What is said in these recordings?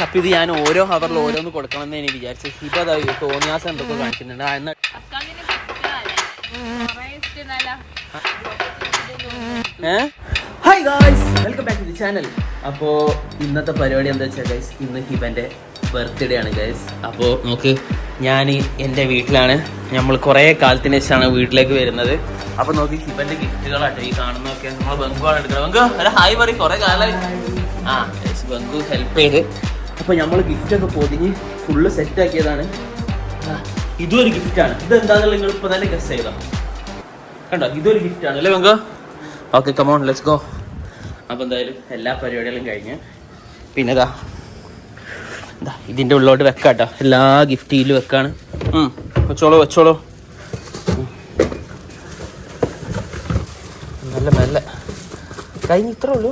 അപ്പൊ ഇത് ഞാൻ ഓരോ ഹവറിൽ ഓരോന്ന് കൊടുക്കണമെന്ന് എനിക്ക് വിചാരിച്ചു. ഹിബ തോന്നിയാസം എന്തൊക്കെ കാണിക്കുന്നുണ്ട്. Hi guys, welcome back to the channel. അപ്പോൾ ഇന്നത്തെ പരിപാടി എന്താ വെച്ചാൽ ഗൈസ്, ഇന്ന് ഹിബൻ്റെ ബർത്ത്ഡേ ആണ് ഗൈസ്. അപ്പോൾ നമുക്ക് ഞാൻ എൻ്റെ വീട്ടിലാണ്. നമ്മൾ കുറേ കാലത്തിന് ശേഷമാണ് വീട്ടിലേക്ക് വരുന്നത്. അപ്പോൾ നോക്കി ഹിബൻ്റെ ഗിഫ്റ്റുകളാട്ടോ ഈ കാണുന്നതൊക്കെ. നമ്മൾ ബംഗുവാണ് എടുക്കുന്നത്. ബംഗു അല്ല ഹായ് പറയും, കുറേ കാലമായി. ആ ഗൈസ്, ബംഗു ഹെൽപ്പ് ചെയ്ത്. അപ്പോൾ നമ്മൾ ഗിഫ്റ്റൊക്കെ പൊതിഞ്ഞ് ഫുള്ള് സെറ്റാക്കിയതാണ്. ഇതൊരു ഗിഫ്റ്റാണ്. ഇതെന്താണെന്നുള്ള നിങ്ങൾ ഇപ്പോൾ തന്നെ ഗസ് ചെയ്തോ. കണ്ടോ, ഇതൊരു ഗിഫ്റ്റാണ് അല്ലേ ബംഗു? Okay, come on let's go. അപ്പോൾ എന്തായാലും എല്ലാ പരിപാടികളും കഴിഞ്ഞ് പിന്നെ ഇതാ ഇതിൻ്റെ ഉള്ളോട്ട് വെക്കാം കേട്ടോ. എല്ലാ ഗിഫ്റ്റിലും വെക്കാണ്. വെച്ചോളൂ. നല്ല മെല്ലെ കഴിഞ്ഞ് ഇത്രേ ഉള്ളൂ.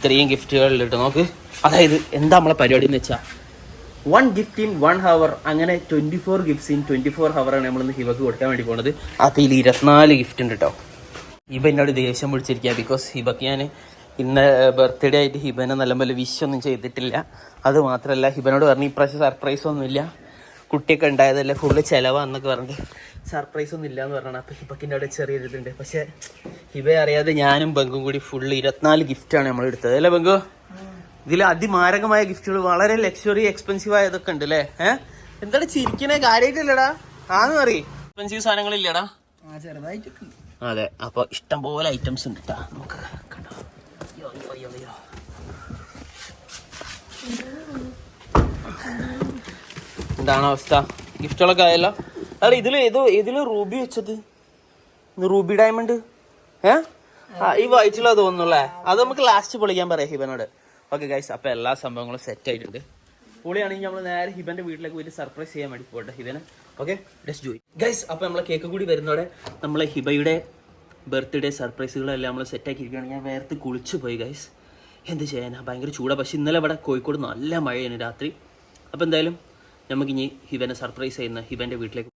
ഇത്രയും ഗിഫ്റ്റുകളിലിട്ട് നോക്ക്. അതായത് എന്താ നമ്മളെ പരിപാടി എന്ന് വെച്ചാൽ 1 gift in 1 hour, അങ്ങനെ 24 gifts in 24 hour നമ്മളിന്ന് ഹിബക്ക് കൊടുക്കാൻ വേണ്ടി പോകുന്നത്. അപ്പോൾ ഇതിൽ 24 ഗിഫ്റ്റ് ഉണ്ട് കേട്ടോ. ഹിബ എന്നോട് ദേഷ്യം പിടിച്ചിരിക്കുക. ബിക്കോസ് ഹിബക്ക് ഞാൻ ഇന്ന് ബർത്ത്ഡേ ആയിട്ട് ഹിബനെ നല്ലപോലെ വിഷൊന്നും ചെയ്തിട്ടില്ല. അത് മാത്രമല്ല ഹിബനോട് പറഞ്ഞു ഇപ്രാവശ്യം സർപ്രൈസ് ഒന്നുമില്ല, കുട്ടിയൊക്കെ ഉണ്ടായതല്ലേ, ഫുള്ള് ചിലവാന്നൊക്കെ പറഞ്ഞിട്ട് സർപ്രൈസ് ഒന്നും ഇല്ല എന്ന് പറഞ്ഞാണ്. അപ്പോൾ ഹിബക്കിൻ്റെ അവിടെ ചെറിയൊരു ഇതുണ്ട്. പക്ഷേ ഹിബയെ അറിയാതെ ഞാനും ബംഗും കൂടി ഫുള്ള് 24 ഗിഫ്റ്റാണ് നമ്മൾ എടുത്തത് അല്ലേ ബംഗു? ഇതിൽ അതിമാരകമായ ഗിഫ്റ്റുകൾ, വളരെ ലക്ഷറി എക്സ്പെൻസീവ് ആയതൊക്കെ ഉണ്ട് അല്ലേ? എന്താണ് ചിരിക്കണേ? കാര്യമായിട്ടില്ലടാ, ആന്ന് പറയും. എക്സ്പെൻസീവ് സാധനങ്ങളില്ലടാ, ചെറുതായിട്ടൊക്കെ. അതെ, അപ്പൊ ഇഷ്ടം പോലെ ഐറ്റംസ് ഉണ്ട് കേട്ടോ. നമുക്ക് കണ്ടോ, എന്താണ് അവസ്ഥ? ഗിഫ്റ്റുകളൊക്കെ ആയല്ലോ. അല്ല ഇതില് റൂബി വെച്ചത്, റൂബി ഡയമണ്ട് ഈ വായിച്ചുള്ള തോന്നുന്നല്ലേ. അത് നമുക്ക് ലാസ്റ്റ് പൊളിക്കാൻ പറയാം ഹിബനോട്. ഓക്കെ ഗൈസ്, അപ്പോൾ എല്ലാ സംഭവങ്ങളും സെറ്റ് ആയിട്ടുണ്ട്. പൊളിയാണെങ്കിൽ നമ്മൾ നേരെ ഹിബൻ്റെ വീട്ടിലേക്ക് പോയിട്ട് സർപ്രൈസ് ചെയ്യാൻ വേണ്ടി പോട്ടെ ഹിബനെ. Okay, let's do it guys. അപ്പോൾ നമ്മളെ കേക്ക് കൂടി വരുന്നതോടെ നമ്മളെ ഹിബയുടെ ബർത്ത്ഡേ സർപ്രൈസുകളെല്ലാം നമ്മൾ സെറ്റാക്കിയിരിക്കുകയാണ്. ഞാൻ വേർത്ത് കുളിച്ചു പോയി ഗൈസ്. എന്ത് ചെയ്യാനാ, ഭയങ്കര ചൂടാണ്. പക്ഷെ ഇന്നലെ ഇവിടെ കോഴിക്കോട് നല്ല മഴയാണ് രാത്രി. അപ്പോൾ എന്തായാലും നമുക്കിനി ഹിബനെ സർപ്രൈസ് ചെയ്യുന്ന ഹിബൻ്റെ വീട്ടിലേക്ക്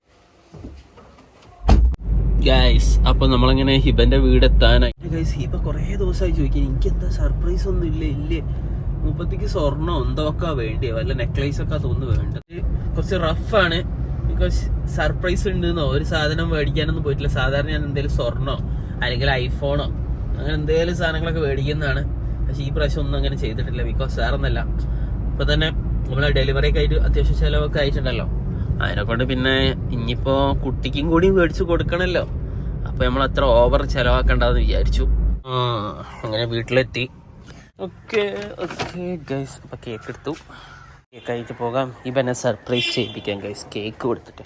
ഗൈസ്. അപ്പോൾ നമ്മളങ്ങനെ ഹിബൻ്റെ വീട് എത്താനായി ഗൈസ്. ഹിബ കുറേ ദിവസമായി ചോദിക്കാൻ എനിക്ക് എന്താ സർപ്രൈസ് ഒന്നും ഇല്ലേ. മുപ്പത്തിക്ക് സ്വർണ്ണം എന്തൊക്കെ വേണ്ടിയോ, വല്ല നെക്ലേസ് ഒക്കെ തോന്നുന്നു വേണ്ടത്. കുറച്ച് റഫാണ് ബിക്കോസ് സർപ്രൈസ് ഉണ്ടെന്നോ ഒരു സാധനം മേടിക്കാനൊന്നും പോയിട്ടില്ല. സാധാരണ ഞാൻ എന്തെങ്കിലും സ്വർണ്ണോ അല്ലെങ്കിൽ ഐഫോണോ അങ്ങനെ എന്തെങ്കിലും സാധനങ്ങളൊക്കെ മേടിക്കുന്നതാണ്. പക്ഷേ ഈ പ്രാവശ്യം ഒന്നും അങ്ങനെ ചെയ്തിട്ടില്ല. ബിക്കോസ് വേറൊന്നല്ല, ഇപ്പൊ തന്നെ നമ്മളെ ഡെലിവറി ഒക്കെ ആയിട്ട് അത്യാവശ്യം ചിലവൊക്കെ ആയിട്ടുണ്ടല്ലോ. അതിനെക്കൊണ്ട് പിന്നെ ഇനിയിപ്പോ കുട്ടിക്കും കൂടി മേടിച്ച് കൊടുക്കണല്ലോ. അപ്പൊ നമ്മൾ അത്ര ഓവർ ചെലവാക്കണ്ടെന്ന് വിചാരിച്ചു. അങ്ങനെ വീട്ടിലെത്തി. ഓക്കെ ഗൈസ്, അപ്പൊ കേക്ക് എടുത്തു. കേക്ക് ആയിട്ട് പോകാം. ഇവനെ സർപ്രൈസ് ചെയ്യിപ്പിക്കാം ഗൈസ്. കേക്ക് കൊടുത്തിട്ട്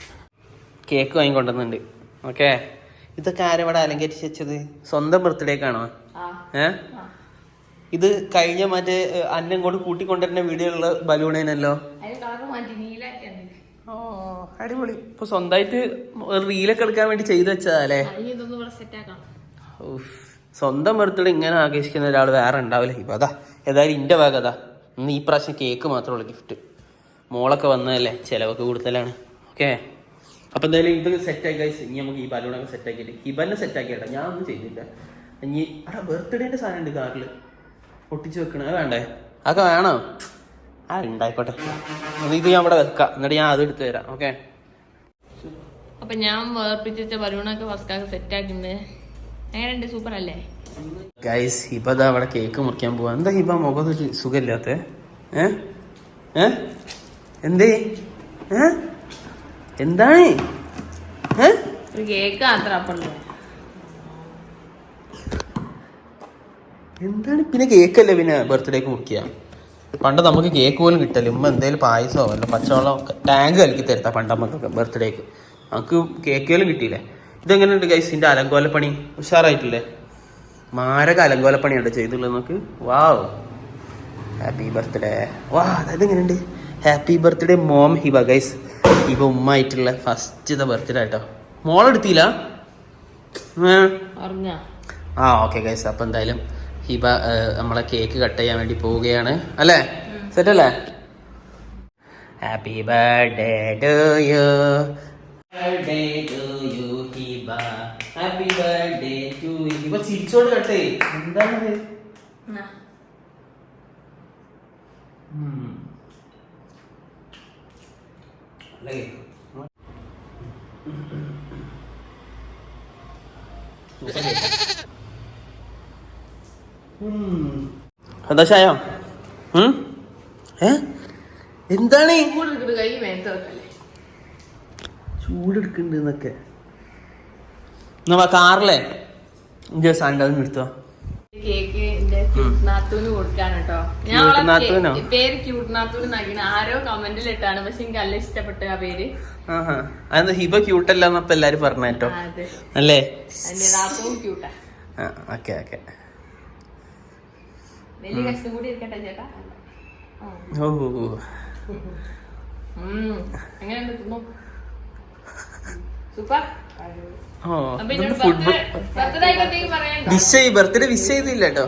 കേക്ക് വാങ്ങിക്കൊണ്ടുവന്നുണ്ട്. ഓക്കെ, ഇതൊക്കെ ആരെവിടെ അലങ്കരിച്ച് വെച്ചത്? സ്വന്തം ബർത്ത്ഡേക്കാണോ? ഇത് കഴിഞ്ഞ മറ്റേ അന്നം കൊണ്ട് കൂട്ടിക്കൊണ്ടിരുന്ന വീഡിയോ ഉള്ള ബലൂണേനല്ലോ. ഓ അടിപൊളി. ഇപ്പൊ സ്വന്തമായിട്ട് റീലൊക്കെ എടുക്കാൻ വേണ്ടി ചെയ്തു വെച്ചതല്ലേ. സ്വന്തം ബർത്ത്ഡേ ഇങ്ങനെ ആഘോഷിക്കുന്ന ഒരാൾ വേറെ ഉണ്ടാവില്ല. ഇപ്പൊ അതാ ഏതായാലും ഇന്റെ ഭാഗം അതാ. ഇന്ന് ഈ പ്രാവശ്യം കേക്ക് മാത്രമേ ഉള്ളൂ ഗിഫ്റ്റ്. മോളൊക്കെ വന്നതല്ലേ, ചിലവൊക്കെ കൂടുതലാണ്. ഓക്കെ, അപ്പൊ എന്തായാലും ഇത് സെറ്റാക്കി ഗൈസ്. ഇനി നമുക്ക് ഈ ബലൂണൊക്കെ സെറ്റാക്കിയിട്ട് ഹിബനെ സെറ്റാക്കിയിട്ടാ, ഞാൻ ഒന്നും ചെയ്തില്ല. ഇനി അവിടെ ബർത്ത്ഡേന്റെ സാധനം ഉണ്ട് കാറില് ഒട്ടിച്ച് വെക്കണേ, വേണ്ടേ? അതൊക്കെ വേണോ? ഉണ്ടായിക്കോട്ടെ, ഇത് ഞാൻ ഇവിടെ വെക്കാം, എന്നിട്ട് ഞാൻ അത് എടുത്തു തരാം. ഓക്കെ, അപ്പൊ ഞാൻ വേർപ്പിച്ച ബലൂണൊക്കെ ഫസ്റ്റ് സെറ്റ് ആക്കിണ്ട്. എങ്ങനെയുണ്ട്? സൂപ്പർ അല്ലേ ഗൈസ്? ഹിബ ദാ അവിടെ കേക്ക് മുറിക്കാൻ പോവാ. എന്താ ഹിബ മുഖത്തൊരു സുഖമില്ലാത്ത? എന്തേ? എന്താണ് കേക്ക് എന്താണ് പിന്നെ കേക്കല്ലേ പിന്നെ ബർത്ത്ഡേക്ക് മുറിക്കുക? പണ്ട് നമുക്ക് കേക്ക് പോലും കിട്ടല്ലേ. ഉമ്മ എന്തേലും പായസമോ അല്ല പച്ചവെള്ളം ടാങ്ക് കലക്കി തരുത്താ പണ്ട് നമുക്കൊക്കെ ബർത്ത്ഡേക്ക്. നമുക്ക് കേക്കുകളും കിട്ടിയില്ലേ. ഇതെങ്ങനെയുണ്ട് ഗൈസ്? ഇതിന്റെ അലങ്കോലപ്പണി ഉഷാറായിട്ടില്ലേ? മാരക അലങ്കോലപ്പണിയാണ് ചെയ്തുള്ളത്. നമുക്ക് വാവ്, ഹാപ്പി ബർത്ത്ഡേ. വാ, അതായത് എങ്ങനെയുണ്ട്? Happy birthday mom Hiba guys. Hiba ഉമ്മ ആയിട്ടുള്ള ഫസ്റ്റ് ബർത്ത്ഡേ ആയിട്ടോ. മോളെടുത്തില്ല? ഓക്കെ ഗൈസ്, അപ്പൊ എന്തായാലും ഹിബ നമ്മളെ കേക്ക് കട്ട് ചെയ്യാൻ വേണ്ടി പോവുകയാണ് അല്ലേ? സെറ്റ് അല്ലേ? Happy birthday to you, birthday to you Hiba, happy birthday to you. Hiba ചിരിച്ചോട് കട്ടേ. എന്താണ് സന്തോഷായോ? എന്താണ് ചൂടെടുക്കണ്ടെന്നൊക്കെ കാറിലെ സാധനം നിർത്തുക. കേക്ക് നാത്തൂന് കൊടുക്കാൻ കേട്ടോ. ഞാൻ പേര് ക്യൂട്ട് നാത്തൂന് നൽകി ആരോ കമന്റിൽ ഇട്ടാണ്, പക്ഷെ എനിക്ക് നല്ല ഇഷ്ടപ്പെട്ട ആ പേര്. അത് ഹിബ ക്യൂട്ടല്ലെന്നപ്പോ എല്ലാരും പറഞ്ഞോ അല്ലേ? നാത്തൂൻ ക്യൂട്ടാ. Okay okay. വലിയ കഷ്ടം കൂടി ഇരിക്കട്ടെ ചേട്ടാ. ഓ എങ്ങനെയുണ്ട്? സൂപ്പർ. ബർത്ത്ഡേ വിഷ് ചെയ്തില്ല കേട്ടോ.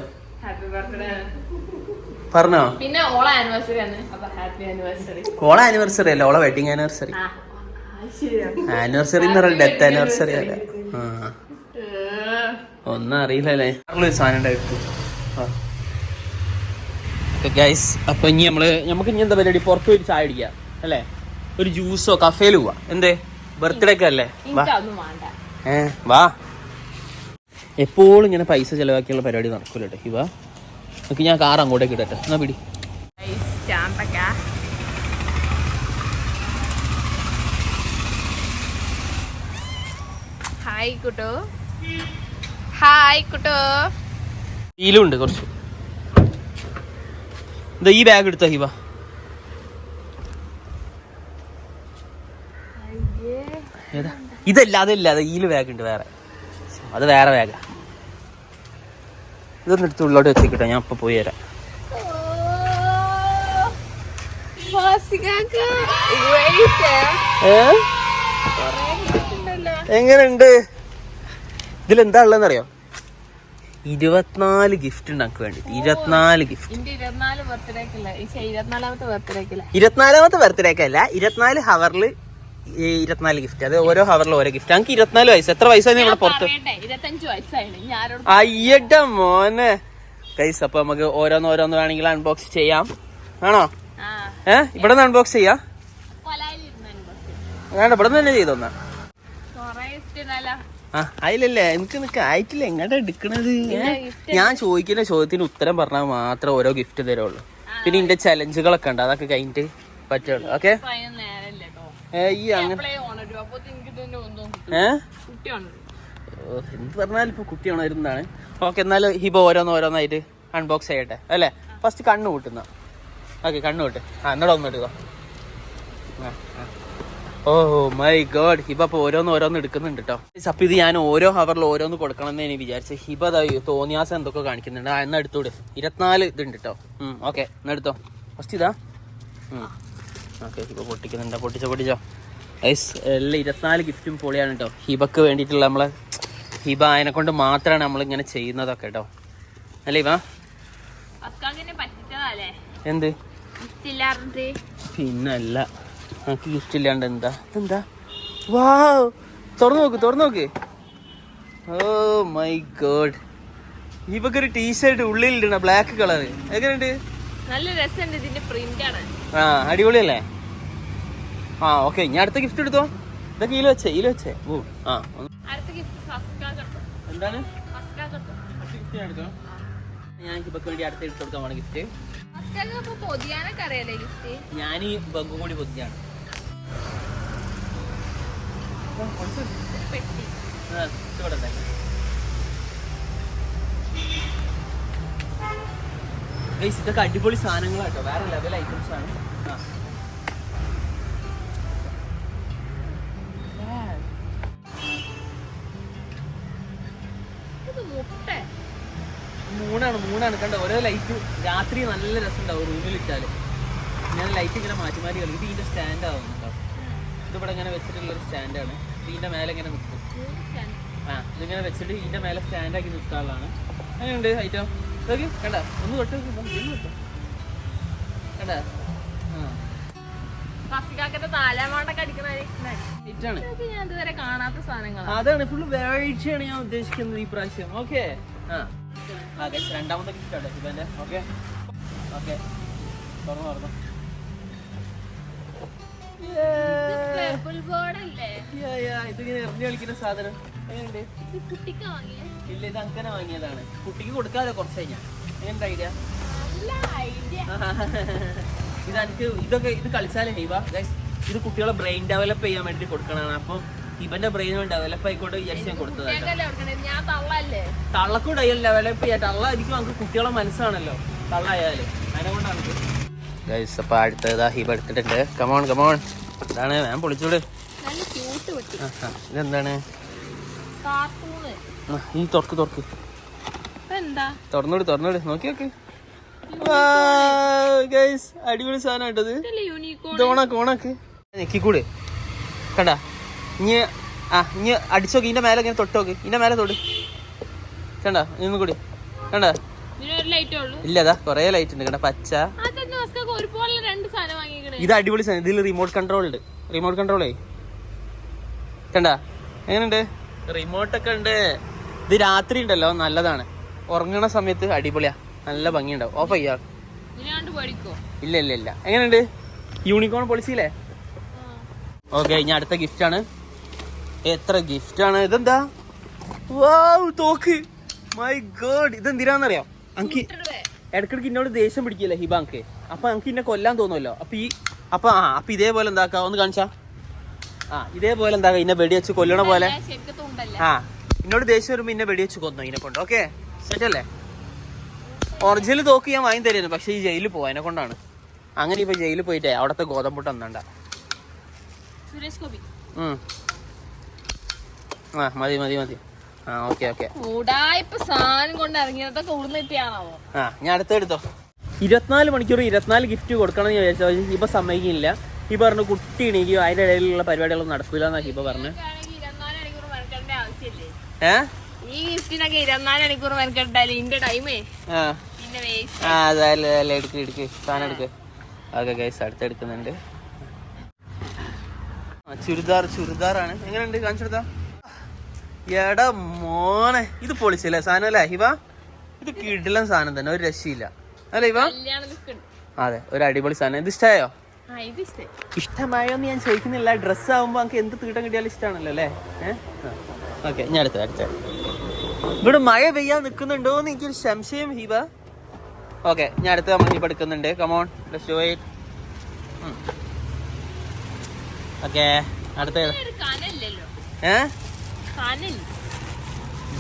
പറഞ്ഞോ? പിന്നെ ഓളെ ആനിവേഴ്സറി ആണ്. Happy anniversary. ഓളെ ആനിവേഴ്സറി അല്ല, ഓളെ വെഡിങ് ആനിവേഴ്സറി. ആനിവേഴ്സറി എന്ന് പറഞ്ഞ ഡെത്ത് ആനിവേഴ്സറി അല്ല. ഒന്നും അറിയില്ലല്ലേ. സാധനം ഉണ്ടായിരുന്നു. ഗൈസ്, അപ്പൊ ഇനി നമുക്ക് ഇനി എന്താ പരിപാടി? പുറത്ത് പോയി ചായ അടിക്കാം അല്ലേ? ഒരു ജ്യൂസോ കഫേല് പോവാ. എന്തേ ബർത്ത്ഡേ ഒക്കെ അല്ലേ? വാ. എപ്പോഴും ഇങ്ങനെ പൈസ ചെലവാക്കിയുള്ള പരിപാടി നടക്കൂല കേട്ടോ. ഹിബ നമുക്ക് ഞാൻ കാർ അങ്ങോട്ടേക്ക് ഇടട്ടെ. എന്നാ പിടി. ഹായ് കുട്ടോ. ഹായ് കുട്ടോ. ഫീലുണ്ട് കുറച്ച്. എന്താ ഈ ബാഗ് എടുത്തോ ഹിബ? ഏതാ? അതല്ല ഈല് ബാഗ് ഉണ്ട് വേറെ. അത് വേറെ ബാഗാ. ഇതൊന്നും എടുത്ത് ഉള്ളോട്ട് വെച്ചിട്ടോ, ഞാൻ ഇപ്പൊ പോയി തരാം. എങ്ങനെയുണ്ട്? ഇതിലെന്താ ഉള്ളതെന്നറിയോ? 24 ഗിഫ്റ്റ് ഉണ്ട് നമുക്ക് വേണ്ടി. 24 ഗിഫ്റ്റ്. 24ാമത്തെ ബർത്ത്ഡേക്കല്ല, 24 ഹവറില് 24 ഗിഫ്റ്റ്. അത് ഓരോ ഹവറിൽ ഓരോ ഗിഫ്റ്റ്. ഞങ്ങൾക്ക് 24 വയസ്സ്. എത്ര വയസ്സാണ് നമ്മുടെ പുറത്ത്? 25 വയസ്സാണ്. അയ്യട്ട മോനെ. ഗൈസ്, അപ്പൊ നമുക്ക് ഓരോന്ന് വേണമെങ്കിൽ അൺബോക്സ് ചെയ്യാം. ആണോ? ഇവിടെ നിന്ന് അൺബോക്സ് ചെയ്യാം. വേണ്ട, ഇവിടെ നിന്ന് തന്നെ ചെയ്തോന്നാ. അതിലല്ലേ എനിക്ക് ആയിട്ടില്ല. എങ്ങോട്ടാ എടുക്കണത്? ഞാൻ ചോദിക്കുന്ന ചോദ്യത്തിന് ഉത്തരം പറഞ്ഞാൽ മാത്രമേ ഓരോ ഗിഫ്റ്റ് തരുള്ളൂ. പിന്നെ ഇതിന്റെ ചലഞ്ചുകളൊക്കെ ഉണ്ട്, അതൊക്കെ കഴിഞ്ഞിട്ട് പറ്റുള്ളൂ. ഓക്കെ. എന്ത് പറഞ്ഞാലും ഇപ്പൊ കുട്ടി ഉണരുന്നതാണ്. ഓക്കെ, എന്നാലും ഹിബ ഓരോന്നായിട്ട് അൺബോക്സ് ചെയ്യട്ടെ അല്ലേ? ഫസ്റ്റ് കണ്ണു കൂട്ടുന്ന. ഓക്കെ, കണ്ണു കൂട്ട്. എന്നോട് ഒന്ന് എടുക്കുക. ഓ മൈ ഗോഡ്, ഹിബ അപ്പൊ ഓരോന്ന് എടുക്കുന്നുണ്ട് കേട്ടോ. അപ്പൊ ഇത് ഞാൻ ഓരോ ഹവറിൽ ഓരോന്ന് കൊടുക്കണം എന്ന് എനിക്ക് വിചാരിച്ചത്. ഹിബ തോന്നിയാസം എന്തൊക്കെ കാണിക്കുന്നുണ്ട്. എന്നാ എടുത്തോട്. 24 ഇതുണ്ട് കേട്ടോ. ഓക്കെ, എന്നാ എടുത്തോ. ഫസ്റ്റ് ഇതാ. ഓക്കെ, ഹിബ പൊട്ടിക്കുന്നുണ്ട്. പൊട്ടിച്ചോ. എല്ലാം 24 ഗിഫ്റ്റും പൊളിയാണ് കേട്ടോ. ഹിബക്ക് വേണ്ടിയിട്ടുള്ള നമ്മളെ ഹിബ അതിനെ കൊണ്ട് മാത്രമാണ് നമ്മൾ ഇങ്ങനെ ചെയ്യുന്നതൊക്കെ കേട്ടോ. അല്ലേ ഹിബ? എന്ത്? പിന്നല്ല, നമുക്ക് ഗിഫ്റ്റ് ഇല്ലാണ്ട് എന്താ? വാവ്, തുറന്നു നോക്ക്. ഓ മൈ ഗോഡ്, ഹിബക്ക് ഒരു ടീഷർട്ട് ഉള്ളിലിടണ ബ്ലാക്ക് കളർ. എങ്ങനെയുണ്ട്? നല്ല രസമുണ്ട്. ഇതിന്റെ പ്രിന്റ് ആണ്. അടിപൊളിയല്ലേ? ഓക്കെ, ഞാൻ അടുത്ത ഗിഫ്റ്റ് എടുത്തോ. ഇതൊക്കെ ഈല് വെച്ചേ. എന്താണ് ഞാൻ ഹിബക്ക് വേണ്ടി അടുത്ത് എടുത്തു കൊടുക്കാൻ ഗിഫ്റ്റ്. ഞാൻ ഈ ബഗ് കൂടി പൊതിയാണ്. ഇതൊക്കെ അടിപൊളി സാധനങ്ങളാട്ടോ, വേറെ ലെവൽ ഐറ്റംസ് ആണ്. മൂന്നാണ് കണ്ട. ഓരോ ലൈറ്റ് രാത്രി നല്ല രസമുണ്ടാവും റൂമിലിട്ടാല്. ഞാൻ ലൈറ്റ് ഇങ്ങനെ മാറ്റി കളിക്കും. ഇത് ഇതിന്റെ സ്റ്റാൻഡ് ആവുന്നു കേട്ടോ. ഇതിവിടെ ഇങ്ങനെ വെച്ചിട്ടുള്ളൊരു സ്റ്റാൻഡാണ്. ഇതിന്റെ മേലെ ഇങ്ങനെ നിൽക്കും. ഇതിങ്ങനെ വെച്ചിട്ട് ഇതിന്റെ മേലെ സ്റ്റാൻഡാക്കി നിൽക്കാനുള്ളതാണ്. അങ്ങനെയുണ്ട് ഐറ്റം. ഇതൊക്കെ കണ്ട, ഒന്ന് തൊട്ട് കണ്ട. അതാണ് ഫുള്ള് വെറൈറ്റിയാണ് ഞാൻ ഉദ്ദേശിക്കുന്നത് ഈ പ്രാവശ്യം. ഓക്കെ, രണ്ടാമത്തെ ഗിഫ്റ്റ് ആണ് ഇവന്റെ. ഓക്കെ, തുറന്നു ഇതിങ്ങനെ എറിഞ്ഞു കളിക്കുന്ന സാധനം എങ്ങനെയുണ്ട്? ഇല്ല, ഇത് അങ്ങനെ വാങ്ങിയതാണ്. കുട്ടിക്ക് കൊടുക്കാതെ കുറച്ച് കഴിഞ്ഞാൽ. എങ്ങനെയുണ്ട് ഐഡിയ? ഇത് കളിച്ചാലേ ഹീബ ഗൈസ്, ഇത് കുട്ടികളെ ബ്രെയിൻ ഡെവലപ്പ് ചെയ്യാൻ വേണ്ടി കൊടുക്കണതാണ്. അപ്പം ഇവന്റെ ബ്രെയിൻ ഡെവലപ്പ് ആയിക്കോട്ടെ വിചാരിച്ച് ഞാൻ കൊടുത്തതാണ്. തള്ളക്കൂടെ ഡെവലപ്പ് ചെയ്യാം. തള്ളായിരിക്കും നമുക്ക് കുട്ടികളെ മനസ്സാണല്ലോ തള്ളായാല്, അതിനെ കൊണ്ടാണ് ഗൈസ്. അപ്പൊ അടുത്തതാ ഹീബ എടുത്തിട്ടുണ്ട്. Come on come on. ഇതാണ് ഞാൻ പൊളിച്ചോട്. ഇതെന്താണ്? ഈ തുറക്ക് തുറന്നോട് നോക്കി നോക്ക്. അടിപൊളി സാധനം കേട്ടത്. ഇത് ഓണാക്ക് നെക്കിക്കൂട് കണ്ടാ. ഇനി അടിച്ചോക്ക്. ഇതിന്റെ മേലെ ഇങ്ങനെ തൊട്ടോക്ക്. ഇതിന്റെ മേലെ തൊട്. കണ്ടാ ഇന്നും കൂടി കണ്ടാ. ഇല്ലതാ കൊറേ ലൈറ്റ് ഉണ്ട് കണ്ട. പച്ച. ഇത് അടിപൊളി സാധനം. ഇതിൽ റിമോട്ട് കൺട്രോൾ ഉണ്ട്. റിമോട്ട് കൺട്രോളേ കണ്ടാ എങ്ങനെയുണ്ട്? റിമോട്ടൊക്കെ ഉണ്ട്. ഇത് രാത്രി ഉണ്ടല്ലോ നല്ലതാണ്. ഉറങ്ങണ സമയത്ത് അടിപൊളിയാ, നല്ല ഭംഗിയുണ്ടാവും. ഓഫ് ചെയ്യാ. ഇല്ല. എങ്ങനെയുണ്ട്? യൂണിക്കോൺ പൊളിച്ചില്ലേ? ഓക്കെ, ഇനി അടുത്ത ഗിഫ്റ്റ് ആണ്. എത്ര ഗിഫ്റ്റ് ആണ്! ഇതെന്താ? വാവ്, തോക്ക്. മൈ ഗോഡ്, ഇതെന്തിനാന്നറിയാം? അങ്കി ഇടക്കിടക്ക് എന്നോട് ദേഷ്യം പിടിക്കില്ലേ ഹിബാങ്ക്? അപ്പൊ എനിക്ക് എന്നെ കൊല്ലാൻ തോന്നുമല്ലോ. അപ്പൊ ഇതേപോലെ എന്താക്കാ? ഒന്ന് കാണിച്ചാ. ഇതേപോലെ എന്താക്കാ? ഇന്നെ വെടിവെച്ച് കൊല്ലണ പോലെ. എന്നോട് ദേഷ്യം വരുമ്പോ ഇന്നെ വെടിവെച്ച് കൊന്നു ഇതിനെ കൊണ്ട്. ഓക്കെ, സെറ്റ് അല്ലേ? ഒറിജിനൽ തോക്ക് ഞാൻ വാങ്ങി തരുന്നു, പക്ഷെ ഈ ജയിലിൽ പോവാ അതിനെ കൊണ്ടാണ്. അങ്ങനെ ഇപ്പൊ ജയിലിൽ പോയിട്ടേ അവിടത്തെ ഗോതമ്പുട്ട് അന്നണ്ട. മതി. ഓക്കെ. ഞാൻ അടുത്തെടുത്തോ. 24 മണിക്കൂർ 24 ഗിഫ്റ്റ് കൊടുക്കണം എന്ന് വിചാരിച്ചാൽ ഇപ്പൊ സമ്മതിക്കില്ല. ഈ പറഞ്ഞു കുട്ടി എണീക്കും, അതിന്റെ ഇടയിലുള്ള പരിപാടികളൊന്നും നടക്കൂല എന്നാ ഇപ്പൊ പറഞ്ഞു. ഈ ഗിഫ്റ്റിനൊക്കെ 24 മണിക്കൂർ മെനക്കെട്ടാലും ഇന്റെ ടൈമേ. എടുക്ക് സാധനം എടുക്ക്. ഓക്കെ ഗൈസ്, അടുത്തെടുക്കുന്നുണ്ട്. ചുരിദാറാണ്. എങ്ങനെയുണ്ട്? കാണിച്ചെടുത്താ. എടാ മോനെ, ഇത് പൊളിച്ചല്ലേ സാധനം അല്ലേ ഹിബ? ഇത് കിടിലൻ സാധനം തന്നെ, ഒരു രക്ഷയില്ല അല്ലേ ഹിബ? അതെ, ഒരു അടിപൊളി സാധനം. ഇത് ഇഷ്ടമായോ? ഇഷ്ടമായോന്ന് ഞാൻ ചോദിക്കുന്നില്ല. ഡ്രസ്സ് ആവുമ്പോ നമുക്ക് എന്ത് തീട്ടം കിട്ടിയാലും ഇഷ്ടമാണല്ലോ അല്ലേ? ഓക്കെ, ഞാൻ അടുത്ത ഇവിടെ മഴ പെയ്യാൻ നിൽക്കുന്നുണ്ടോന്ന് എനിക്കൊരു സംശയം ഹിബ. ഓക്കെ, ഞാൻ അടുത്ത് നമ്മൾ ഹിബ എടുക്കുന്നുണ്ട്. Come on, let's do it. Okay, അടുത്ത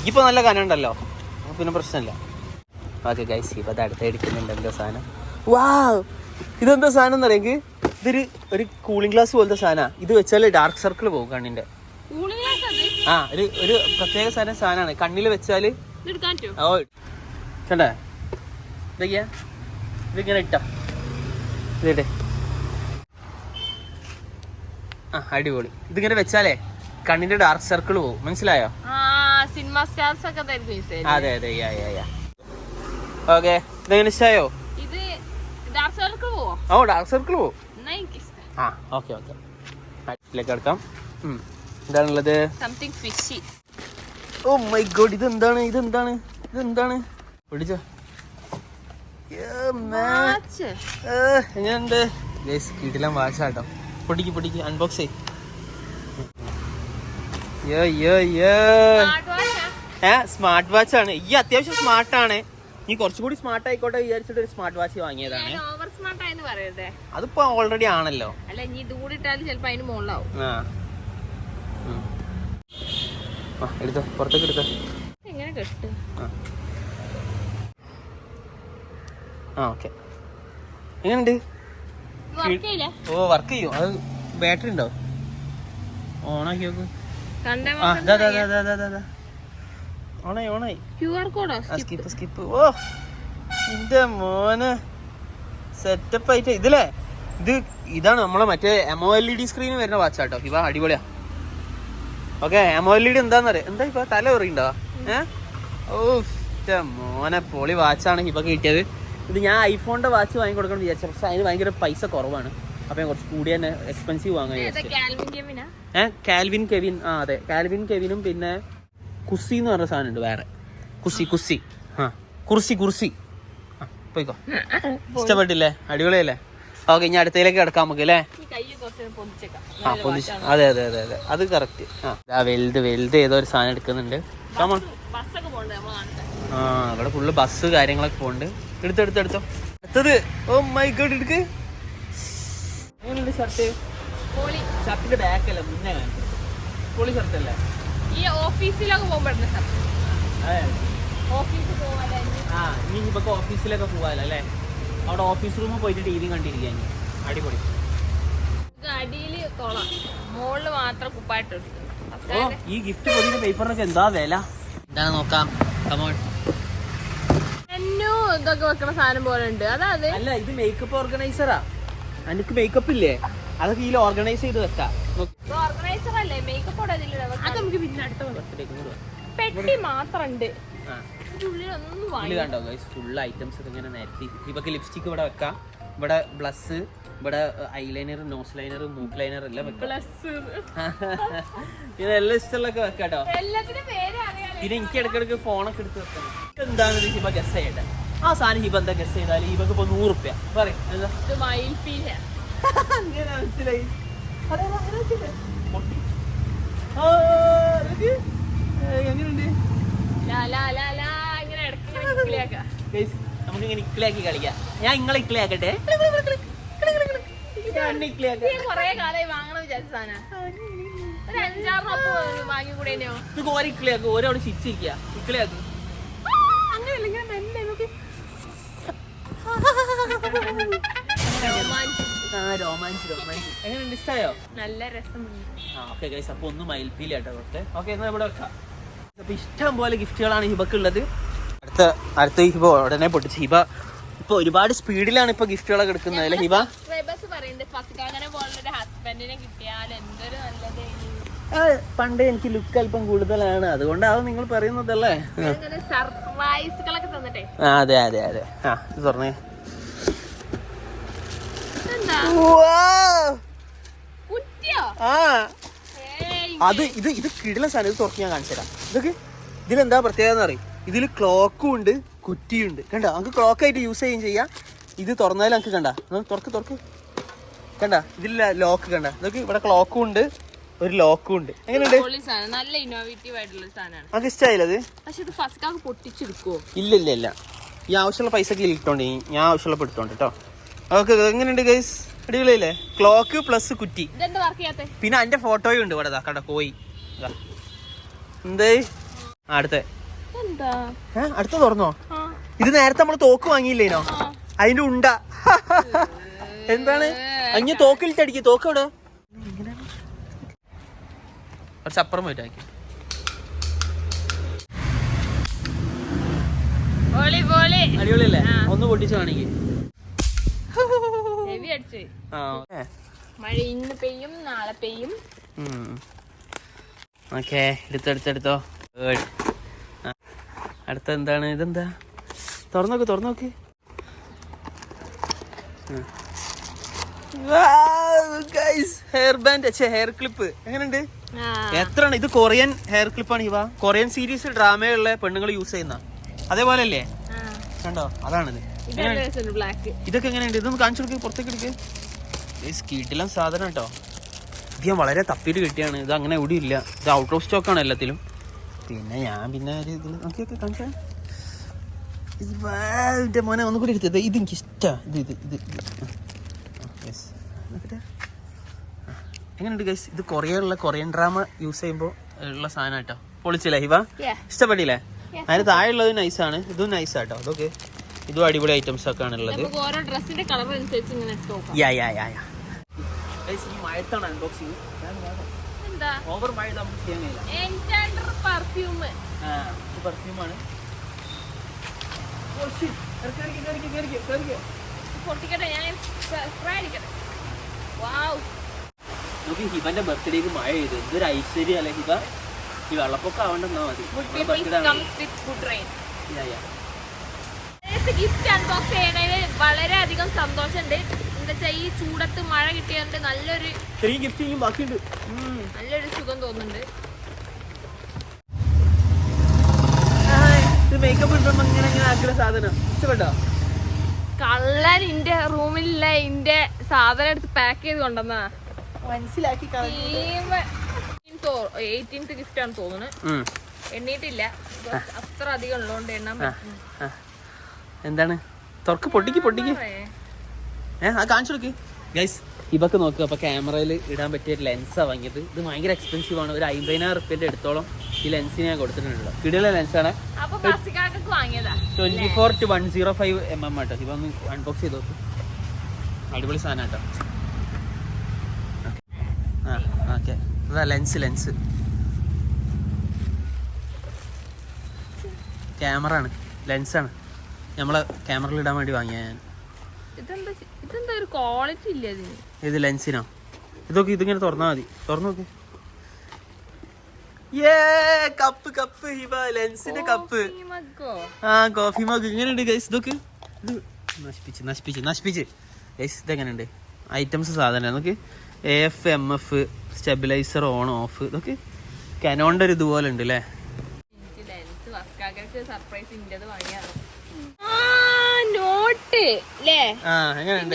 ഇപ്പൊ നല്ല കനുണ്ടല്ലോ, പിന്നെ പ്രശ്നമില്ല. ഓക്കെ ഗൈസ്, ഇപ്പൊ അത് അടുത്ത് എടുക്കുന്നുണ്ട്. എന്താ സാധനം? വാവ്, ഇതെന്താ സാധനം എന്നറിയെങ്കിൽ ഇതൊരു കൂളിംഗ് ഗ്ലാസ് പോലത്തെ സാധനമാണ്. ഇത് വെച്ചാൽ ഡാർക്ക് സർക്കിൾ പോകും കണ്ണിന്റെ. ഒരു പ്രത്യേക സാധനമാണ്. കണ്ണിൽ വെച്ചാല് ഓ കണ്ടേ? ഇതൊക്കെയാ, ഇതിങ്ങനെ ഇട്ടാ ഇതേ. അടിപൊളി. ഇതിങ്ങനെ വെച്ചാലേ കണ്ണിന്റെ ഡാർക്ക് സർക്കിൾ പോകും, മനസ്സിലായോ? അതെ. ഓക്കെ, ഇതെങ്ങനെ ഇഷ്ടമായോ? ഓ, ഡാർക്ക് സർക്കിൾ പോകും. ഓക്കെ അടുത്തിലേക്ക് എടുക്കാം. എന്താണുള്ളത്? ഓ മൈ ഗോഡ്, ഇതെന്താണ്? പിടിച്ചോ. എങ്ങനെയുണ്ട്? കിടിലൻ വാച്ചാട്ടോ. പൊടിക്ക് അൺബോക്സ് ചെയ്. സ്മാർട്ട് വാച്ച് ആണ്. ഈ അത്യാവശ്യം സ്മാർട്ടാണ്. നീ കുറച്ചുകൂടി സ്മാർട്ട് ആയിക്കോട്ടെ വിചാരിച്ചിട്ട് ഒരു സ്മാർട്ട് വാച്ച് വാങ്ങിയതാണ്. അതിപ്പോ ഓൾറെഡി ആണല്ലോ. എടുത്തോ, പുറത്തേക്ക് എടുത്തോ. ഓക്കെ, എങ്ങനെയുണ്ട്? ഓ, വർക്ക് ചെയ്യും. അത് ബാറ്ററി ഉണ്ടോ? ഓണാക്കി നോക്ക്. ഓണായി. സ്കിപ്പ്. ഓ എന്റെ മോനെ, സെറ്റപ്പ് ആയിട്ട്. ഇതാണ് നമ്മളെ മറ്റേ AMOLED സ്ക്രീൻ വരുന്ന വാച്ചാട്ടോ. ഇവ അടിപൊളിയാ. Okay, AMOLED എന്താന്നറിയാം? എന്താ ഇപ്പൊ തല എറിയുണ്ടോ? ഓ മോനെ, പൊളി വാച്ചാണ് ഇപ്പൊ കിട്ടിയത്. ഇത് ഞാൻ ഐഫോണിന്റെ വാച്ച് വാങ്ങി കൊടുക്കണം വിചാരിച്ചു, പക്ഷെ അതിന് ഭയങ്കര പൈസ കുറവാണ്. അപ്പൊ ഞാൻ കുറച്ച് കൂടി തന്നെ എക്സ്പെൻസീവ് വാങ്ങാൻ വിചാരിച്ചു. Calvin Kevin. അതെ, കാൽവിൻ കെവിനും പിന്നെ കുസി എന്ന് പറഞ്ഞ സാധനം ഉണ്ട് വേറെ. കുസി കുർസി. പോയിക്കോ. ഇഷ്ടപ്പെട്ടില്ലേ? അടിപൊളിയല്ലേ? ഓക്കെ, ഇനി അടുത്തയിലേക്ക് കിടക്കാം നമുക്ക് അല്ലേ? ആ പൊതിച്ച്. അതെ അതെ അതെ അതെ, അത് കറക്റ്റ്. ആ വലുത് ഏതോ ഒരു സാധനം എടുക്കുന്നുണ്ട്. ആ ഇവിടെ ഫുള്ള് ബസ് കാര്യങ്ങളൊക്കെ പോകുന്നുണ്ട്. എടുത്തോ. അടുത്തത് ഓ മൈ ഗോഡ്, എടുക്ക്. എങ്ങനെയുണ്ട് ഷർട്ട്? ഷർട്ടിന്റെ ബാക്കല്ല, മുന്നേ പൊളി ഷർട്ടല്ലേ? ഈ ഓഫീസിലൊക്കെ പോകുമ്പോഴേ ആ ഇനി ഇപ്പൊ ഓഫീസിലൊക്കെ പോവാലോ അല്ലേ? അവിടെ ഓഫീസ് റൂമിൽ പോയിട്ട് ടി വി കണ്ടിരിക്കാൻ അടിപൊളി. അടിയില് കൊളാം, മുകളില് മാത്രം കുപ്പായിട്ട്. ഓ ഈ ഗിഫ്റ്റ് പൊതിയുടെ പേപ്പറിനൊക്കെ എന്താ വില? എന്താണ് നോക്കാം. ഇതൊക്കെ വെക്കണ സാധനം പോലെ ഉണ്ട്. അതായത് അല്ല, ഇത് മേക്കപ്പ് ഓർഗനൈസറാ. എനിക്ക് മേക്കപ്പ് ഇല്ലേ, അതൊക്കെ ഇതിൽ ഓർഗനൈസ് ചെയ്ത് വെക്കാം. ഓർഗനൈസർ അല്ലേ, മേക്കപ്പ് അത് നമുക്ക് പിന്നെ അടുത്ത പെട്ടി മാത്രം ഉണ്ട്. കണ്ടോ ഫുൾ ഐറ്റംസ് ഒക്കെ ഇങ്ങനെ നിരത്തി. ഇപ്പൊക്കെ ലിപ്സ്റ്റിക് ഇവിടെ വെക്കാം, ഇവിടെ ബ്ലസ്, ഇവിടെ ഐലൈനർ, നോസ് ലൈനർ, മൂക്ക് ലൈനർ എല്ലാം വെക്കാം. ഇതെല്ലാം ഇഷ്ടമുള്ളൊക്കെ വെക്കാട്ടോ. പിന്നെ എനിക്ക് ഇടയ്ക്കിടയ്ക്ക് ഫോണൊക്കെ എടുത്ത് വെക്കണം. എന്താണ് ഹിബ ഗസ് ചെയ്യട്ടെ? ആ സാധനം ഹിബ എന്താ ഗസ് ചെയ്താൽ ഹിബക്ക് ഇപ്പൊ 100 റുപ്യ പറയും. അങ്ങനെ മനസ്സിലായി. എങ്ങനെയുണ്ട്? നമുക്കിങ്ങനെ ഇക്കളിയാക്കി കളിക്കാം. ഞാൻ ഇങ്ങളെ ഇക്കളിയാക്കട്ടെ. കൊറേ കാലമായി വാങ്ങണം വിചാരിച്ച സാധനം. ഒരു 5-6 വാങ്ങിക്കൂടേനോ? നമുക്ക് ഓരോ ഇക്കളിയാക്കും, ഓരോട് ചിരിച്ചിരിക്കുക. ഇക്കളിയാക്കും. എങ്ങനെയുണ്ട്? ഇഷ്ടമായോ? നല്ല രസമുണ്ട്. ഓക്കെ ഗൈസ്, അപ്പൊ ഒന്ന് മയിൽപ്പീലി കേട്ടോ കുറച്ച്. ഓക്കെ, എന്നാ ഇവിടെ വെക്കാം. അപ്പൊ ഇഷ്ടം പോലെ ഗിഫ്റ്റുകളാണ് ഹിബക്കുള്ളത്. അടുത്ത ഹിബ ഉടനെ പൊട്ടിച്ച്. ഹിബ ഇപ്പൊ ഒരുപാട് സ്പീഡിലാണ് ഇപ്പൊ ഗിഫ്റ്റുകളൊക്കെ എടുക്കുന്നത് അല്ലേ ഹിബ? പണ്ട് എനിക്ക് ലുക്ക് അല്പം കൂടുതലാണ്, അതുകൊണ്ടാവും നിങ്ങൾ പറയുന്നതല്ലേ? അതെ അതെ അതെ. ആ ഇത് തുറന്നേ. അത് ഇത് കിടിലൻ സാധനം. ഇത് തുറക്കി ഞാൻ കാണിച്ചു തരാം. ഇതൊക്കെ ഇതിലെന്താ പ്രത്യേകത എന്ന് പറയും? ഇതിൽ ക്ലോക്കും ഉണ്ട്, കുറ്റിയുണ്ട്. കണ്ട, നമുക്ക് ക്ലോക്ക് ആയിട്ട് യൂസ് ചെയ്യുകയും ചെയ്യാം. ഇത് തുറന്നാലും നമുക്ക് കണ്ട, തുറക്ക് കണ്ട, ഇതിൽ ലോക്ക് കണ്ട. ഇതൊക്കെ ഇവിടെ ക്ലോക്കും ഉണ്ട്, ഒരു ലോക്കും ഉണ്ട്. എങ്ങനെയുണ്ട്? നല്ല ഇന്നോവേറ്റീവ് ആയിട്ടുള്ള സാധനമാണ്. നമുക്ക് ഇഷ്ടമായില്ലത്? പക്ഷെ ഇത് ഫസ്റ്റ് പൊട്ടിച്ചെടുക്കുവോ? ഇല്ല, ഈ ആവശ്യമുള്ള പൈസക്ക് ഇട്ടോണ്ട് ഞാൻ ആവശ്യമുള്ള എടുത്തോണ്ട് കേട്ടോ. ഓക്കെ, എങ്ങനെയുണ്ട് ഗൈസ്? അടിപൊളിയല്ലേ? ക്ലോക്ക് പ്ലസ് കുറ്റി. പിന്നെ അതിന്റെ ഫോട്ടോയും ഉണ്ട് ഇവിടെ. കണ്ട കോയി. എന്തേ അടുത്ത തുറന്നോ? ഇത് നേരത്തെ നമ്മള് തോക്ക് വാങ്ങിയില്ലേനോ? അതിന്റെ ഉണ്ട. എന്താണ് അഞ്ഞ തോക്കിലിട്ടടിക്ക്. തോക്ക് എവിടെ? കുറച്ചപ്പുറം പോയിട്ടാക്കി. അടിപൊളിയല്ലേ? ഒന്ന് പൊട്ടിച്ചു കാണിക്ക്. മഴ ഇന്ന് പെയ്യും, നാളെ പെയ്യും. ഓക്കെ, എടുത്തോ. അടുത്ത എന്താണ്? ഇതെന്താ? തുറന്നോക്ക്. Hair band, hair clip. എങ്ങനെയുണ്ട്? എത്രയാണ്? ഇത് കൊറിയൻ ഹെയർ ക്ലിപ്പാണ് ഇവ. കൊറിയൻ സീരീസ് ഡ്രാമയുള്ള പെണ്ണുങ്ങൾ യൂസ് ചെയ്യുന്ന അതേപോലെ അല്ലേ? കണ്ടോ? അതാണിത്. ഇതൊക്കെ എങ്ങനെയുണ്ട്? ഇതൊന്ന് കാണിച്ചു കൊടുക്കുക, പുറത്തേക്ക് എടുക്കുക. കിടിലൻ സാധനം കേട്ടോ. ഇത് ഞാൻ വളരെ തപ്പിയിട്ട് കിട്ടിയാണ്. ഇത് അങ്ങനെ എവിടെ ഇല്ല. ഇത് ഔട്ട് ഓഫ് സ്റ്റോക്കാണ് എല്ലാത്തിലും. പിന്നെ ഞാൻ ഒരു ഇതിൽ നോക്കിയൊക്കെ കാണിച്ചാൽ ഇതിന്റെ മോനെ ഒന്നുകൂടി എടുത്തത്. ഇത് എനിക്ക് ഇഷ്ടമാണ്. ഇത് എങ്ങനെയുണ്ട് ഗൈസ്? ഇത് കൊറിയൻ ഡ്രാമ യൂസ് ചെയ്യുമ്പോൾ ഉള്ള സാധനം കേട്ടോ. പൊളിച്ചില്ലേ ഹിബ? ഇഷ്ടപ്പെട്ടില്ലേ? അതിന് താഴെയുള്ളത് നൈസാണ്, ഇതും നൈസാട്ടോ. അതൊക്കെ ഇതും അടിപൊളി ഐറ്റംസ് ഒക്കെ ആണുള്ളത്. മഴത്താണ് അൺബോക്സിങ്. ഓവർ മഴ നമുക്ക് ചെയ്യാൻ കഴിയില്ല. പെർഫ്യൂമാണ്. ഹിബന്റെ ബർത്ത്ഡേക്ക് മഴ ചെയ്തു. എന്തൊരു ഐശ്വര്യം അല്ലെ ഹിബ? ഈ വെള്ളപ്പൊക്കം ആവണ്ടെന്നാ മതി. ഗിഫ്റ്റ് അൺബോക്സ് ചെയ്യണതിൽ വളരെയധികം സന്തോഷമുണ്ട്. എന്താ വെച്ചാൽ ഈ ചൂടത്ത് മഴ കിട്ടിയതുകൊണ്ട് നല്ലൊരു സുഖം തോന്നുന്നുണ്ട്. മേക്കപ്പ് ഇങ്ങനെ ആക്കുന്ന സാധനം ഇഷ്ടപ്പെട്ടോ? കള്ളൻ ഇന്റെ റൂമിലുള്ള ഇന്റെ സാധനം എടുത്ത് പാക്ക് ചെയ്ത് കൊണ്ടുവന്നാ മനസ്സിലാക്കി 18th ഗിഫ്റ്റ് ആണ് തോന്നുന്നു. എണ്ണീട്ടില്ല, അത്ര അധികം ഉള്ളതുകൊണ്ട് എണ്ണാൻ പറ്റും. എന്താണ് തുറക്ക് പൊട്ടിക്ക് കാണിച്ചു കൊടുക്ക് ഗൈസ്. ഇതൊക്കെ നോക്കുക. അപ്പൊ ക്യാമറയിൽ ഇടാൻ പറ്റിയ ഒരു ലെൻസാണ് വാങ്ങിയത്. ഇത് ഭയങ്കര എക്സ്പെൻസീവ് ആണ്. ഒരു 50,000 റുപ്യന്റെ അടുത്തോളം ഈ ലെൻസിന് ഞാൻ കൊടുത്തിട്ടുണ്ട്. കിടില ലെൻസാണ്. 24-105 mm ആട്ടോ. ഇപ്പൊ ഒന്ന് അൺബോക്സ് ചെയ്ത് നോക്ക്. അടിപൊളി സാധനം കേട്ടോ. ഓക്കെ, അതാ ലെൻസ് ക്യാമറ ആണ്, ലെൻസാണ്. നമ്മളെ ക്യാമറയിൽ ഇടാൻ വേണ്ടി വാങ്ങിയ ഞാൻ. ഇതെന്താ ഒരു ക്വാളിറ്റി ഇല്ല ഇതിന്. ഇത് ലെൻസിനോ? ഇതൊക്കെ ഇതിങ്ങനെ തുറന്നാ മതി. തുറന്നു നോക്ക്. കപ്പ് ലെൻസിന്റെ കപ്പ്. കോഫി മഗ് ഇങ്ങനെയുണ്ട് ഗൈസ്. ഇതൊക്കെ ഇത് നശിപ്പിച്ച് ഗൈസ്. ഇതെങ്ങനെയുണ്ട് ഐറ്റംസ് സാധനം നോക്ക്. AF/MF stabiliser on of. ഇതൊക്കെ കനോണിന്റെ ഒരു ഇതുപോലെ ഉണ്ട് അല്ലേ.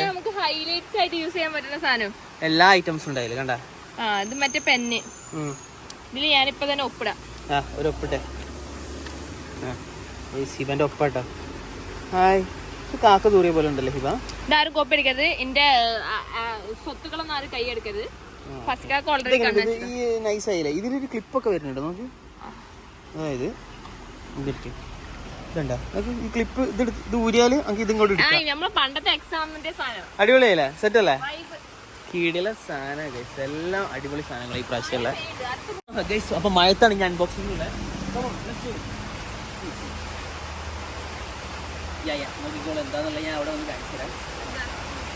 നമുക്ക് ഹൈലൈറ്റ്സ് ആയിട്ട് യൂസ് ചെയ്യാൻ പറ്റുന്ന സാധനം. എല്ലാ ഐറ്റംസും ഉണ്ടായില്ല കണ്ട. ഇത് മറ്റേ പെന്ന്. ഇതില് ഞാനിപ്പോ തന്നെ ഒപ്പിടാം. ഒരു ഒപ്പിട്ടെ. ഹിബന്റെ ഒപ്പാട്ടോ. ഹായ്, കാക്ക ദൂരിയ പോലെ ഉണ്ടല്ലോ ഹിബ. ഇതാരും കോപ്പി അടിക്കരുത്. എന്റെ സ്വത്തുക്കളൊന്നും ആരും കൈ എടുക്കരുത്. നൈസ് ആയില്ലേ. ഇതിലൊരു ക്ലിപ്പൊക്കെ വരുന്നുണ്ട് നോക്ക്. അതായത് ഇതുണ്ടോ ഈ ക്ലിപ്പ്. ഇത് ഊരിയാല് നമുക്ക് ഇതും അടിപൊളിയല്ലേ? സെറ്റ് അല്ലേ? കീടില സാധനം ഗൈസ്. എല്ലാം അടിപൊളി സാധനങ്ങൾ ഈ പ്രാവശ്യമുള്ള ഗൈസ്. അപ്പൊ മഴത്താണ് ഞാൻ അൺബോക്സിംഗ് നോക്കിക്കോളൂ എന്താന്നുള്ള ഞാൻ അവിടെ വന്ന് കാണിച്ചു തരാം.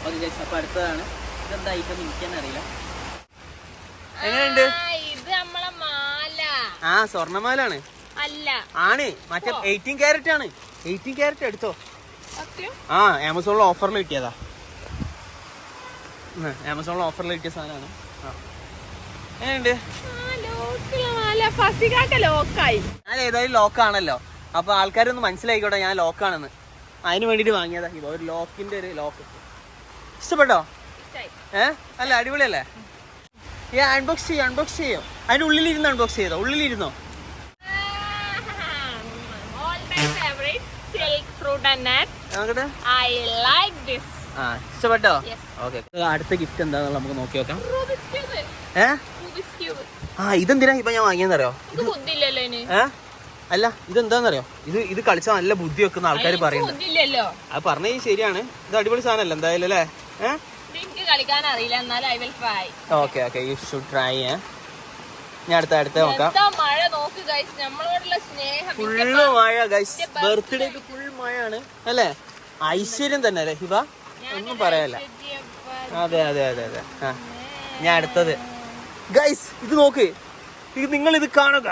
ഓക്കെ ഗൈസ്, അപ്പൊ അടുത്തതാണ്. ഇതെന്താ ഐറ്റം എനിക്കെന്നെ അറിയില്ല. എങ്ങനെയുണ്ട്? സ്വർണ്ണമാലാണ്. ആണ് മറ്റേ 18 ക്യാരറ്റ് ആണ്. 18 ക്യാരറ്റ് എടുത്തോ. ആമസോണിൽ ഓഫറിൽ കിട്ടിയതാ. ആമസോണിൽ ഓഫറിൽ കിട്ടിയ സാധനമാണ്. എങ്ങനെയുണ്ട്? ഞാൻ ഏതായാലും ലോക്കാണല്ലോ. അപ്പൊ ആൾക്കാരൊന്ന് മനസ്സിലായിക്കോട്ടെ ഞാൻ ലോക്കാണെന്ന്. അതിന് വേണ്ടിട്ട് വാങ്ങിയതാ. ഒരു ലോക്കിന്റെ ഒരു ലോക്ക്. ഇഷ്ടപ്പെട്ടോ? അല്ല അടിപൊളിയല്ലേ? അൺബോക്സ് ചെയ്യും. അതിന്റെ ഉള്ളിലിരുന്ന് അൺബോക്സ് ചെയ്തോ? ഉള്ളിലിരുന്നോ? ഇഷ്ടപ്പെട്ടോ? ഓക്കെ, അടുത്ത ഗിഫ്റ്റ് എന്താണെന്ന് നമുക്ക് നോക്കി നോക്കാം. ഇതെന്തിനാ ഇപ്പൊ ഞാൻ വാങ്ങിയെന്നറിയോ? അല്ല ഇതെന്താന്നറിയോ? ഇത് കളിച്ചാൽ നല്ല ബുദ്ധി വെക്കുന്ന ആൾക്കാർ പറയുന്നത്. അത് പറഞ്ഞത് ശരിയാണ്. ഇത് അടിപൊളി സാധനമല്ല എന്തായാലും അല്ലേ? Okay you should try. ഞാൻ അടുത്ത നോക്കാം. ഫുള്ള് മഴ ഗൈസ്. ബർത്ത്ഡേക്ക് ഫുൾ മഴയാണ് അല്ലേ? ഐശ്വര്യം തന്നെ അല്ലേ ഹിബ? ഒന്നും പറയാല്ല. അതെ. ഞാൻ അടുത്തത് ഗൈസ്. ഇത് നോക്ക്. നിങ്ങൾ ഇത് കാണുക.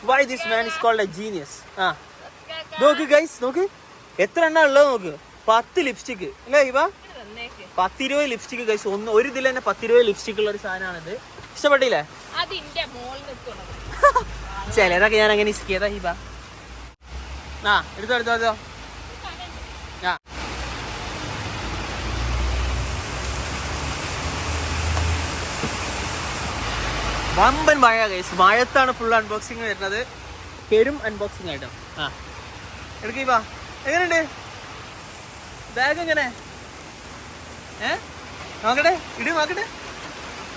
Why this man is called a genius? നോക്ക് ഗൈസ്, നോക്ക് എത്ര എണ്ണ ഉള്ളത് നോക്ക്. 10 ലിപ്സ്റ്റിക് അല്ലേ ഹിബ? 10-20 lipstick guys. ഒരു ഇതിൽ തന്നെ 10-20 ലിപ്സ്റ്റിക് ഉള്ള ഒരു സാധനമാണിത്. ഇഷ്ടപ്പെട്ടില്ലേ? ചിലതൊക്കെ ഞാൻ അങ്ങനെ ഇഷ്ടിയതാ ഹിബ. എടുത്തോ. വമ്പൻ മഴ ഗൈസ്. മഴത്താണ് ഫുൾ അൺബോക്സിങ് വരുന്നത്. പെരും അൺബോക്സിങ് ആയിട്ടോ. എടുക്കീപ്പാ. എങ്ങനെയുണ്ട് ബാഗ്? എങ്ങനെ നോക്കട്ടെ.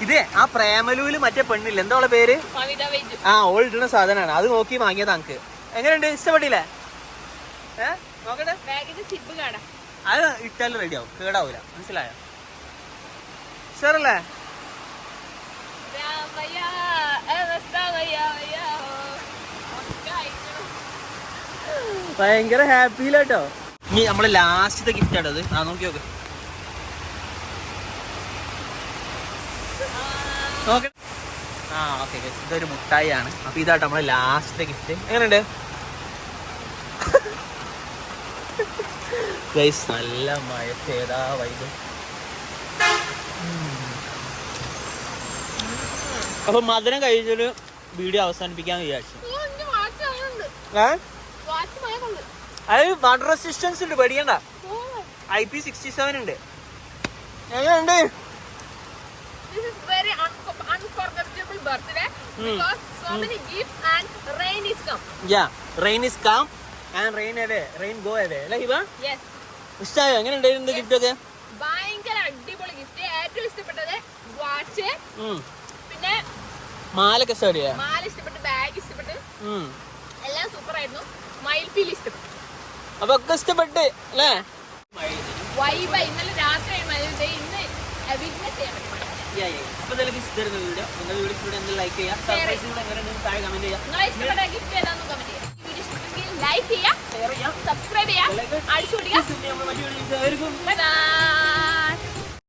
ഇതേ ആ പ്രേമലൂല് മറ്റേ പെണ്ണില്ല, എന്താ അവളെ പേര്? ഓൾ ഇടുന്ന സാധനമാണ്. അത് നോക്കി വാങ്ങിയത് നമുക്ക്. എങ്ങനെയുണ്ട്? ഇഷ്ടപ്പെട്ടില്ലേ? നോക്കട്ടെ. അത് ഇട്ടാലും റെഡി ആവും, കേടാവൂല. മനസ്സിലായോ? ഷുവറല്ലേ? ഭയങ്കര ഹാപ്പിയിലാട്ടോ. ഇനി നമ്മളെ ലാസ്റ്റത്തെ ഗിഫ്റ്റ് ആണത്. നോക്കി നോക്ക്. ഓക്കെ ഇതൊരു മുട്ടായി ആണ്. അപ്പൊ ഇതാട്ടോ നമ്മളെ ലാസ്റ്റത്തെ ഗിഫ്റ്റ്. എങ്ങനെയുണ്ട് ഗൈസ്? നല്ല മഴത്തേതാ വൈബ്. അപ്പൊ മധുരം കഴിച്ചൊരു വീഡിയോ അവസാനിപ്പിക്കാന്ന് വിചാരിച്ചു. അത് വാട്ടർ റെസിസ്റ്റൻസ് ഉണ്ട്, പേടിക്കണ്ട. IP67 ഉണ്ട്. എങ്ങനെയുണ്ട്? This is very unforgettable birthday because so many gifts and rain is come. Yeah, rain is come and rain away, rain go away. അല്ലേ ഹിബ? Yes. ഇഷ്ടമായോ? എങ്ങനെ ഉണ്ടായിരുന്നു ഗിഫ്റ്റ് ഒക്കെ? ഭയങ്കര അടിപൊളി ഗിഫ്റ്റ്. ഏറ്റവും ഇഷ്ടപ്പെട്ടത് വാച്ച്, പിന്നെ മാലൊക്കെ ഇഷ്ടപ്പെടിയാ? മാല ഇഷ്ടപ്പെട്ടു, ബാഗ് ഇഷ്ടപ്പെട്ടു, എല്ലാം സൂപ്പർ ആയിരുന്നു. മയിൽപ്പീലി ഇഷ്ടപ്പെട്ടു. അപ്പൊ ഒക്കെ ഇഷ്ടപ്പെട്ട് അല്ലേ? വൈബ ഇന്നലെ രാത്രി ഇന്ന് വിറ്റ്നസ് ചെയ്യാൻ പറ്റും. അപ്പൊ ഇതായിരുന്നു വീഡിയോ. നിങ്ങളുടെ വീഡിയോ ഇഷ്ടപ്പെട്ടെങ്കിൽ ലൈക്ക് ചെയ്യുക, സർപ്രൈസിലൂടെ എങ്ങനെയുണ്ടെന്ന് താഴെ കമന്റ് ചെയ്യുക. നിങ്ങളെ ഇഷ്ടപ്പെട്ട ഗിഫ്റ്റ് ഏതാണെന്ന് കമന്റ് ചെയ്യുക. ഈ വീഡിയോ ഇഷ്ടപ്പെട്ടെങ്കിൽ ലൈക്ക് ചെയ്യുക, ഷെയർ ചെയ്യുക, സബ്സ്ക്രൈബ് ചെയ്യുക, അടിച്ചു പൊട്ടിക്കുക. മറ്റു വീഡിയോസ് ആയിരിക്കും. ബൈ.